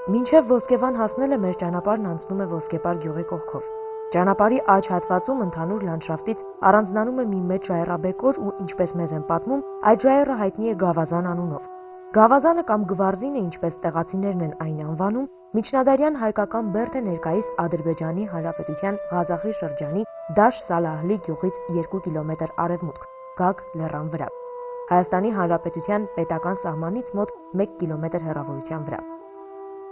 Մինչև Ոսկեվան հասնելը մեր ճանապարհն անցնում է Ոսկեպար գյուղի կողքով։ Ճանապարհի աջ հատվածում ընդհանուր լանդշաֆտից առանձնանում է մի մեծ ժայռաբեկոր ու ինչպես մեզ են պատմում, այդ ժայռը հայտնի է Գավազան անունով։ Գավազանը կամ Գվարզինը, ինչպես տեղացիներն են այն անվանում, միջնադարյան հայկական բերդ է ներկայիս Ադրբեջանի Հանրապետության Ղազախի շրջանի Դաշ-Սալահլի գյուղից 2 կիլոմետր արևմուտք, Գագ լեռան վրա։ Հայաստանի Հանրապետության պետական սահմանից մոտ 1 կիլոմետր հեռավորության վրա։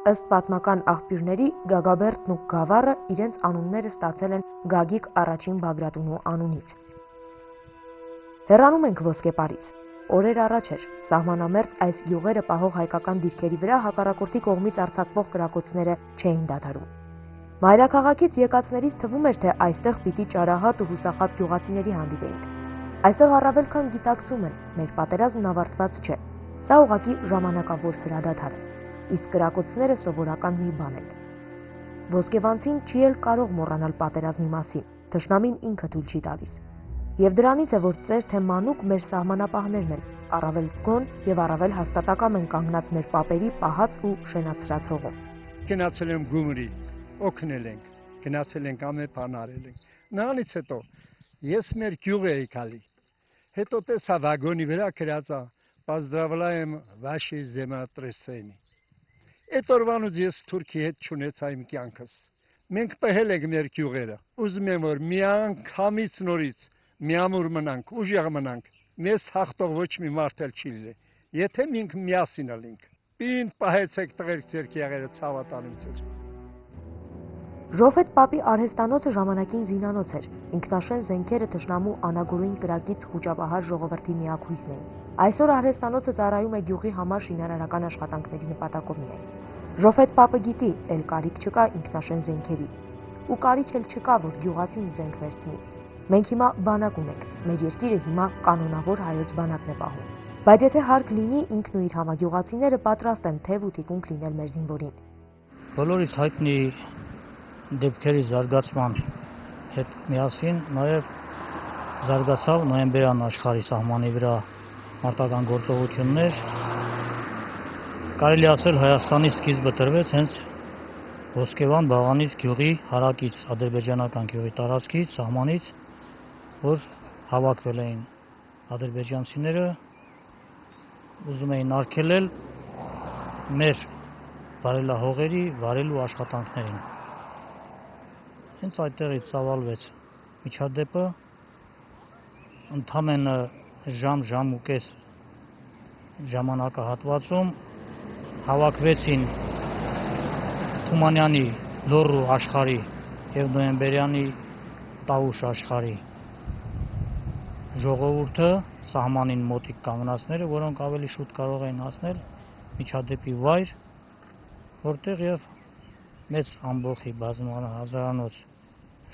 Ըստ պատմական աղբյուրների, Գագաբերդն ու Գավառը իրենց անունները ստացել են Գագիկ առաջին Բագրատունու անունից։ Հեռանում ենք Ոսկեպարից։ Օրեր առաջ էր, սահմանամերձ այս գյուղերը պահող հայկական դիրքերի վրա հակառակորդի կողմից արձակվող կրակոցները չէին դադարում։ Մայրաքաղաքից եկածներից թվում էր, թե այստեղ պիտի ճարահատ ու հուսախաբ գյուղացիների հանդիպեինք։ Այստեղ առավել քան գիտակցում են, մեր պատերազմն ավարտված չէ։ Սա ուղղակի ժամանակավոր հրադադար է։ Իսկ կրակոցները սովորական մի բան են։ Ոսկեվանցին չի էլ կարող մոռանալ պատերազմի մասին, թշնամին ինքը թույլ չի տալիս։ Եվ դրանից է, որ ծեր թե մանուկ մեր սահմանապահներն են, առավել զգոն եւ առավել հաստատակամ են կանգնած մեր պապերի պահած ու շենացրած հողում։ Գնացել եմ Գյումրի, օգնել ենք, գնացել ենք ամեն բան արել ենք։ Նրանից հետո ես մեր գյուղ էի գալի։ Հետո տեսա վագոնի վրա գրածա «Поздравляем ваши землетрясения»։ Այդ օրվանից ես Թուրքի հետ չունեցա իմ կյանքս։ Մենք պահել ենք մեր գյուղերը։ Ուզում եմ որ միանգամից նորից միամուր մնանք, ուժեղ մնանք։ Մեզ հաղթող ոչ մի մարդ էլ չի լինի։ Եթե մենք միասին լինենք։ Պին պահեցեք տղերք ձեր եղերը ցավատանում ձեր։ Ժոֆետ Պապի արհեստանոցը ժամանակին զինանոց էր։ Ինքնաշեն զենքերը թշնամու անագորույն կրակից խուճապահար ժողովրդի միակ հույսն էին։ Այսօր արհեստանոցը ծառայում է գյուղի համար շինարարական աշխատանքների նպատակով միայն։ Ժոֆետ Պապը գիտի, էլ կարիք չկա ինքնաշեն զենքերի։ Ու կարիք էլ չկա, որ գյուղացին զենք վերցնի։ Մենք հիմա բանակ ունենք, մեր երկիրը հիմա կանոնավոր հայոց բանակն է պահում։ Բայց եթե հարկ լինի, ինքն ու իր համագյուղացիները պատրաստ են թև ու թիկունք լինել մեր զինվորին։ Բոլորիս հայտնի դեպքերի զարգացման հետ միասին նաև զարգացավ նոյեմբերյան աշխարհի սահմանի վրա մարտական գործողություններ։ Կարելի ասել Հայաստանի սկիզբը տրվեց հենց Ոսկեվան Բաղանից գյուղի հարակից ադրբեջանական գյուղի տարածքից սահմանից, որ հավաքվել էին ադրբեջանցիները, ուզում էին արգելել մեր վարելահողերի վարելու աշխատանքներին։ Հենց այդտեղից ծավալվեց միջադեպը, ընդամենը ժամ ու կես ժամանակահատվածում հավաքվեցին Թումանյանի Լոռու աշխարհի եւ Նոյեմբերյանի Տավուշ աշխարհի ժողովուրդը սահմանին մոտիկ կանգնածները, որոնք ավելի շուտ կարող էին հասնել միջադեպի վայր, որտեղ եւ մեծ ամբոխի բազմահազարանոց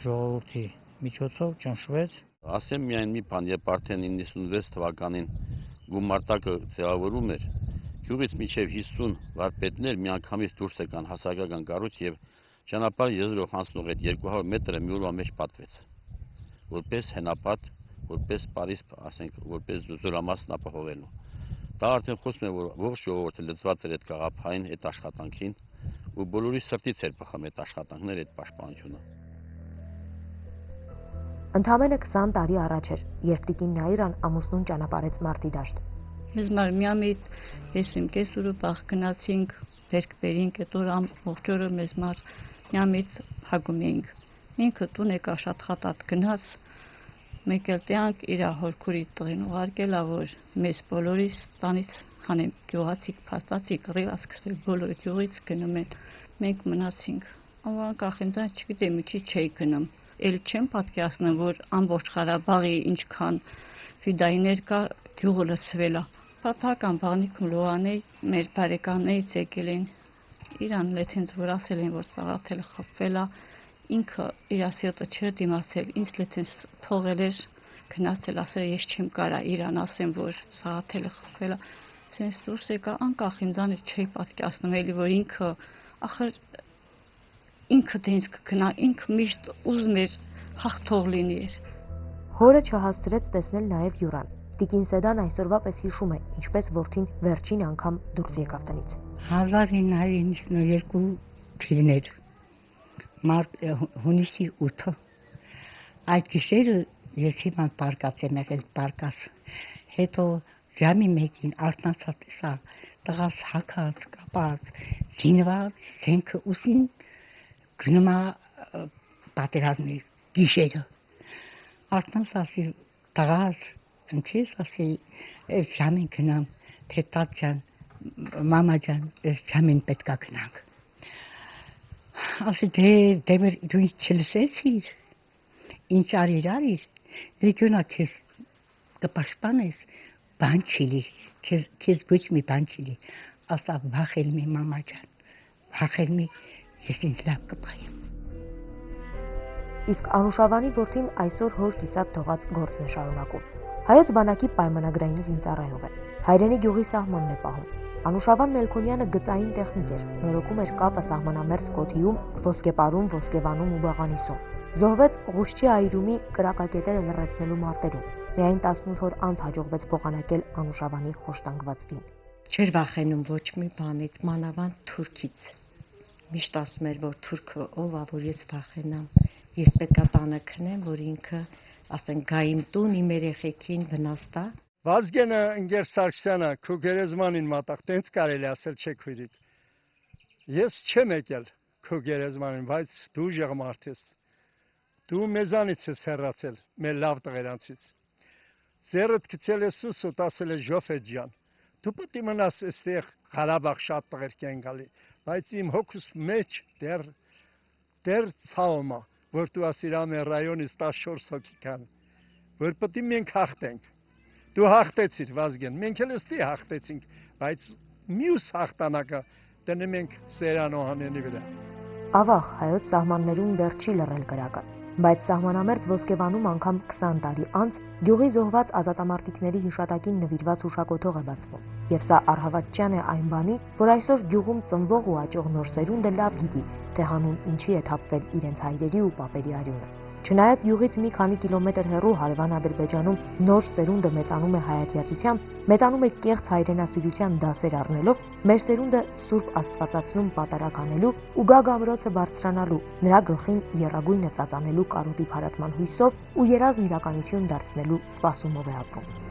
ժողովրդի միջոցով ճնշվեց։ Ասեմ միայն մի բան, երբ արդեն 96 թվականին գումարտակը ձևավորում էր, գյուղից մինչև 50 վարպետներ միանգամից դուրս եկան հասարակական կառույց եւ ճանապարհ եզրով անցնող այդ 200 մետրը մի օրվա մեջ պատվեց։ Որպես հենապատ, որպես Փարիզ, ասենք, որպես զորամասն ապահովելու։ Դա արդեն խոսում է, որ ողջ ժողովուրդը լծված էր այդ գաղափարին, այդ աշխատանքին, ու բոլորի սրտից էր բխում այդ աշխատանքները, այդ պաշտպանությունը։ Ընդամենը 20 տարի առաջ էր, երբ տիկին Նաիրան ամուսնուն ճանապարհեց մարտի դաշտ։ Biz Miami'd beşim kesuru bakınasing verkbering etoram okçoru mezmar Miami'd haguming. Ինքը տուն է կաշատխատատ գնաց մեկելտյանք իր հորքուրի տղին ուղարկելա որ մեզ բոլորիս տանից հանեմ գյուղացիկ փաստացիկ ռիվասկսվել բոլորը գյուղից գնում են մենք մնացինք ավանք ախենցան չգիտեմ ինչի չէի գնում էլ չեմ պատկերացնում որ ամբողջ Ղարաբաղի ինչքան ֆիդայներ կա գյուղը լսվել է պատահական բանիկ լոանե մեր բարեկամներից եկել են իրան լեթենց որ ասել են որ Սաղաթելը խփվել է ինքը իր ասելը չէր դիմացել ինձ լեթենց թողել էր գնացել ասել ես չեմ կարա իրան ասեմ որ Սաղաթելը խփվել է sense դուրս եկա անկախ ինձանից չէի պատկերացնում էլի որ ինքը ախր ինքը դենս կգնա ինքը միշտ ուզում էր հաղթող լիներ հորը չհասցրեց տեսնել նաև Յուրան Տիկին Սեդան այսօրվա պես հիշում է ինչպես որդին վերջին անգամ դուրս եկավ տնից 1992 թիվներ հունիսի 8-ը այդ գիշերը ես հիմա պարկած եմ եղել պարկած հետո ժամի մեկին արթնացած սա տղաս հակած կապած զինված զենքը ուսին գնում է պատերազմի գիշերը արթնացածի տղաս ինչի՞ ասի ժամին գնամ թե տաճ ջան մամա ջան ես ժամին պետքա գնանք ասի դե դու չլսեցիր ինչ արիր լիքյունա քեզ կպաշտպանես բան չլի քեզ ոչ մի բան չլի ասա վախել մի մամա ջան վախել մի ես ինձ լավ կպայեմ Իսկ Անուշավանի որդին այսօր հոր կիսատ թողած գործն է շարունակում Հայոց բանակի պայմանագրային զինծառայող է հայրենի գյուղի սահմանն է պահում Անուշավան Մելքոնյանը գծային տեխնիկ էր, նորոգում էր կապը սահմանամերձ Կոթիում, Ոսկեպարում, Ոսկեվանում ու Բաղանիսում։ Զոհվեց Ղուշչի այրումի կրակակետերը լրացնելու մարտերում։ Միայն 18 օր անց հաջողվեց փոխանակել Անուշավանի խոշտանգված տին։ Չէր վախենում ոչ մի բանից, մանավանդ թուրքից։ Միշտ ասում էր, որ թուրքը ով է, որ ես վախենամ։ Ես պետքա տանը քնեմ, որ ինքը, ասենք, գա իմ տուն, իմ երեխեքին վնաս տա։ Վազգենը ընկեր Սարգսյանը քո գերեզմանին մատաղ տենց կարելի ասել չէ քույրիկ Ես չեմ եկել քո գերեզմանին բայց դու ժողմարդ ես դու մեզանից ես հեռացել մեր լավ տղերանցից Ձերդ գցել ես սուսուտ ասել է Ժոֆետ ջան դու պետք է մնաս այստեղ Ղարաբաղ շատ տղեր կեն գալի բայց իմ հոգուս մեջ դեռ ցավոմա որ դու ասիր ամեն ռայոնից 14 հոգի կան որ պետք է մենք հաղթենք Դու հաղթեցիր Վազգեն, մենք էլ էստի հաղթեցինք, բայց մյուս հաղթանակը դնեմ ենք Սերանոհանյանի վրա։ Ավաղ հայոց սահմաններում դեռ չի լռել կրակը, բայց սահմանամերձ Ոսկեվանում անգամ 20 տարի անց գյուղի զոհված ազատամարտիկների հիշատակին նվիրված հուշակոթող է բացվում։ Եվ սա առհավատչյան է այն բանի, որ այսօր գյուղում ծնվող ու աճող նոր սերունդը լավ գիտի, թե հանուն ինչի է թափվել իրենց հայրերի ու պապերի արյունը։ Չնայած յուղից մի քանի կիլոմետր հեռու հարևան Ադրբեջանում նոր սերունդը մեծանում է հայատյացությամբ, մեծանում է կեղծ հայրենասիրության դասեր առնելով, մեր սերունդը սուրբ աստվածացնում պատարակ անելու ու գագ ամրոցը բարձրանալու, նրա գլխին եռագույնը ծածանելու կարոտի փարատման հույսով ու երազն իրականություն դարձնելու սպասումով է ապրում։